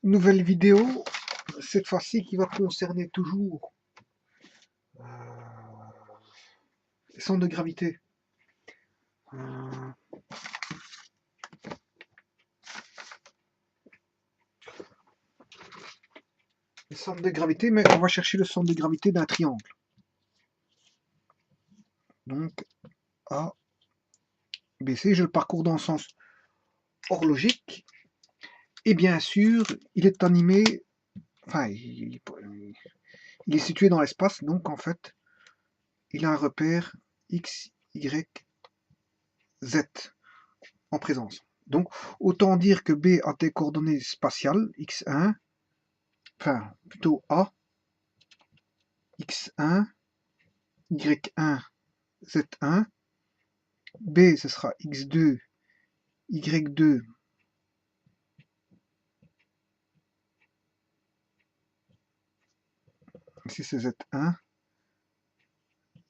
Nouvelle vidéo, cette fois-ci qui va concerner toujours les centres de gravité. Les centres de gravité, mais on va chercher le centre de gravité d'un triangle. Donc A, B, C, je le parcours dans le sens horlogique. Et bien sûr, il est animé, enfin, il est situé dans l'espace, donc en fait, il a un repère X, Y, Z en présence. Donc, autant dire que B a des coordonnées spatiales, X1, enfin, plutôt A, X1, Y1, Z1, B ce sera X2, Y2, ici c'est Z1,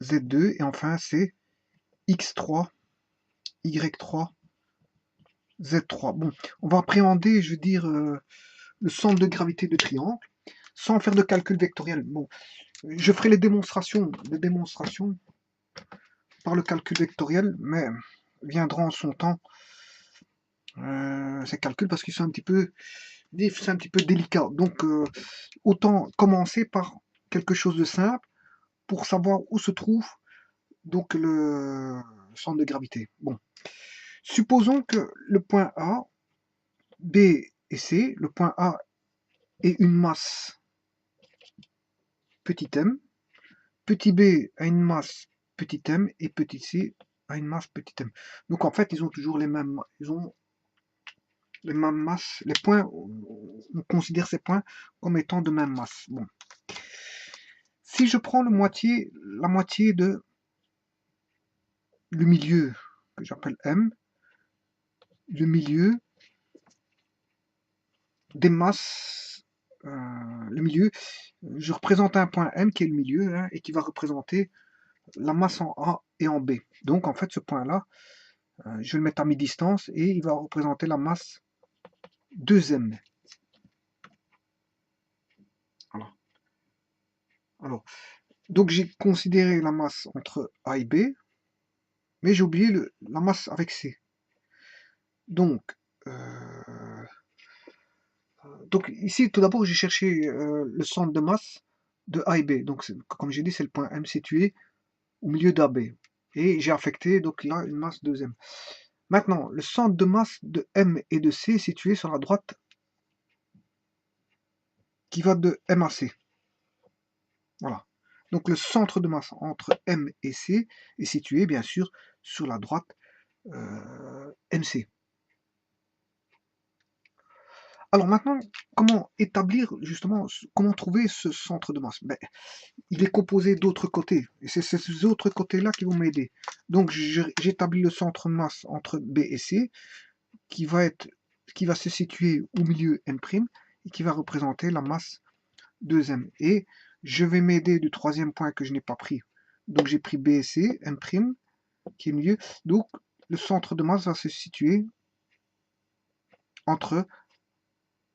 Z2, et enfin c'est X3, Y3, Z3. Bon, on va appréhender, je veux dire, le centre de gravité de triangle, sans faire de calcul vectoriel. Bon, je ferai les démonstrations par le calcul vectoriel, mais viendront en son temps ces calculs parce qu'ils sont un petit peu délicat. Donc autant commencer par quelque chose de simple pour savoir où se trouve donc le centre de gravité. Bon, supposons que le point A, B et C, le point A est une masse petit m, petit b a une masse petit m et petit c a une masse petit m. Donc en fait, ils ont toujours les mêmes masses. Les points, on considère ces points comme étant de même masse. Bon. Si je prends la moitié de le milieu que j'appelle m, le milieu des masses, le milieu, je représente un point m qui est le milieu hein, et qui va représenter la masse en A et en B. Donc en fait ce point là, je vais le mettre à mi-distance et il va représenter la masse 2m. Voilà. Alors, donc j'ai considéré la masse entre A et B, mais j'ai oublié la masse avec C. Donc ici, tout d'abord, j'ai cherché le centre de masse de A et B. Donc, comme j'ai dit, c'est le point M situé au milieu d'AB. Et j'ai affecté donc là une masse 2m. Maintenant, le centre de masse de M et de C est situé sur la droite qui va de M à C. Voilà. Donc le centre de masse entre M et C est situé bien sûr sur la droite MC. Alors maintenant, comment établir justement, comment trouver ce centre de masse? Ben, il est composé d'autres côtés, et c'est ces autres côtés-là qui vont m'aider. Donc j'établis le centre de masse entre B et C, qui va se situer au milieu M', et qui va représenter la masse 2M. Et je vais m'aider du troisième point que je n'ai pas pris. Donc j'ai pris B et C, M', qui est au milieu. Donc le centre de masse va se situer entre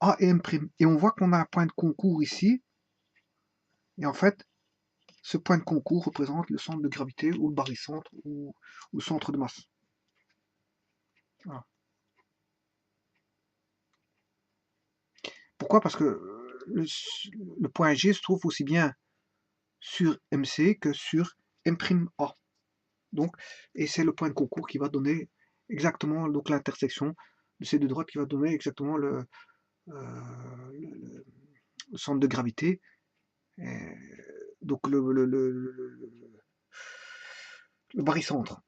A et M'. Et on voit qu'on a un point de concours ici. Et en fait, ce point de concours représente le centre de gravité ou le barycentre ou le centre de masse. Voilà. Pourquoi? Parce que le point G se trouve aussi bien sur MC que sur M'A. Donc, et c'est le point de concours qui va donner exactement donc l'intersection de ces deux droites qui va donner exactement le centre de gravité. Donc le barycentre.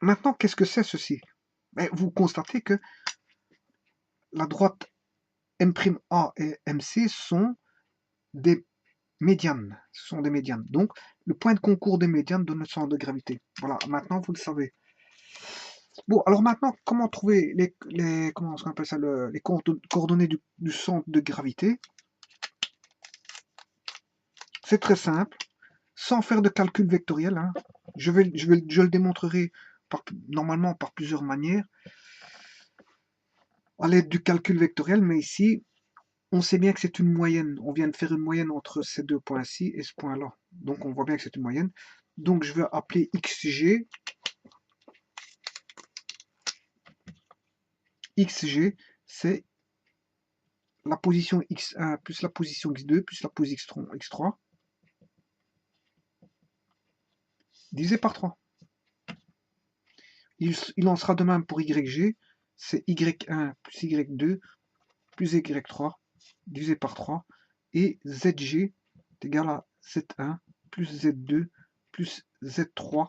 Maintenant, qu'est-ce que c'est ceci? Ben, vous constatez que la droite M'A et MC sont des médianes. Ce sont des médianes. Donc, le point de concours des médianes donne le centre de gravité. Voilà, maintenant vous le savez. Bon, alors maintenant, comment trouver comment on appelle ça, les coordonnées du centre de gravité? C'est très simple, sans faire de calcul vectoriel. Hein. Je le démontrerai normalement par plusieurs manières, à l'aide du calcul vectoriel, mais ici, on sait bien que c'est une moyenne. On vient de faire une moyenne entre ces deux points-ci et ce point-là. Donc on voit bien que c'est une moyenne. Donc je vais appeler XG. XG, c'est la position X1 plus la position X2 plus la position X3 divisé par 3. Il en sera de même pour YG, c'est Y1 plus Y2 plus Y3 divisé par 3, et ZG est égal à Z1 plus Z2 plus Z3,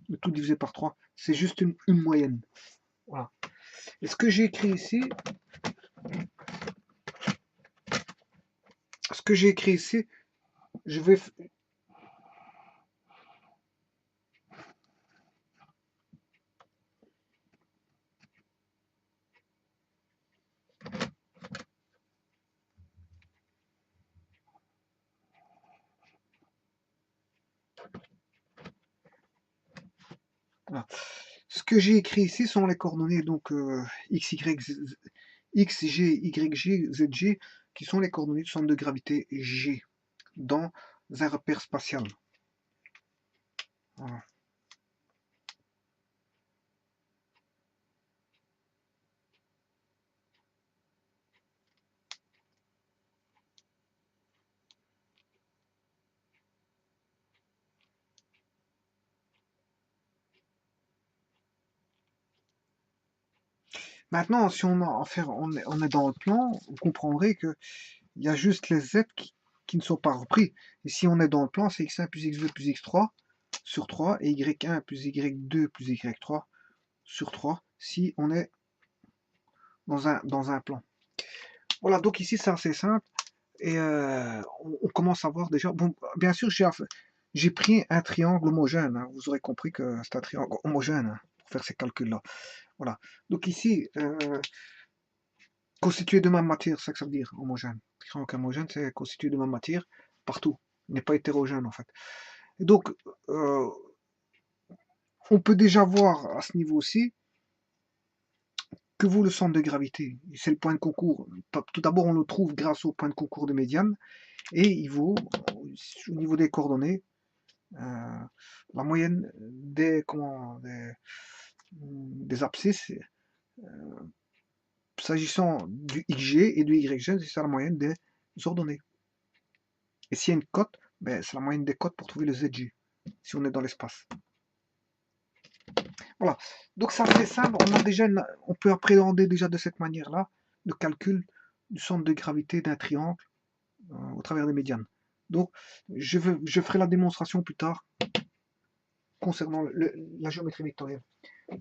le tout divisé par 3, c'est juste une moyenne. Voilà. Et ce que j'ai écrit ici, je vais... Voilà. Ce que j'ai écrit ici sont les coordonnées, donc X, G, Y, G, Z, G, qui sont les coordonnées du centre de gravité G dans un repère spatial. Voilà. Maintenant, si on est dans le plan, vous comprendrez que il y a juste les Z qui ne sont pas repris. Et si on est dans le plan, c'est X1 plus X2 plus X3 sur 3 et Y1 plus Y2 plus Y3 sur 3 si on est dans un plan. Voilà, donc ici c'est assez simple et on commence à voir déjà. Bon, bien sûr, j'ai pris un triangle homogène. Hein. Vous aurez compris que c'est un triangle homogène hein, pour faire ces calculs-là. Voilà. Donc ici, constitué de même matière, c'est ça que ça veut dire, homogène. Triangle homogène, c'est constitué de même matière partout. Il n'est pas hétérogène en fait. Et donc, on peut déjà voir à ce niveau-ci que vaut le centre de gravité. C'est le point de concours. Tout d'abord, on le trouve grâce au point de concours de médiane. Et il vaut, au niveau des coordonnées, la moyenne des abscisses, s'agissant du XG et du YG, c'est ça la moyenne des ordonnées. Et s'il y a une cote, ben, c'est la moyenne des cotes pour trouver le ZG, si on est dans l'espace. Voilà. Donc ça c'est simple, on peut appréhender déjà de cette manière-là le calcul du centre de gravité d'un triangle au travers des médianes. Donc je ferai la démonstration plus tard concernant la géométrie vectorielle.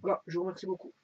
Voilà, je vous remercie beaucoup.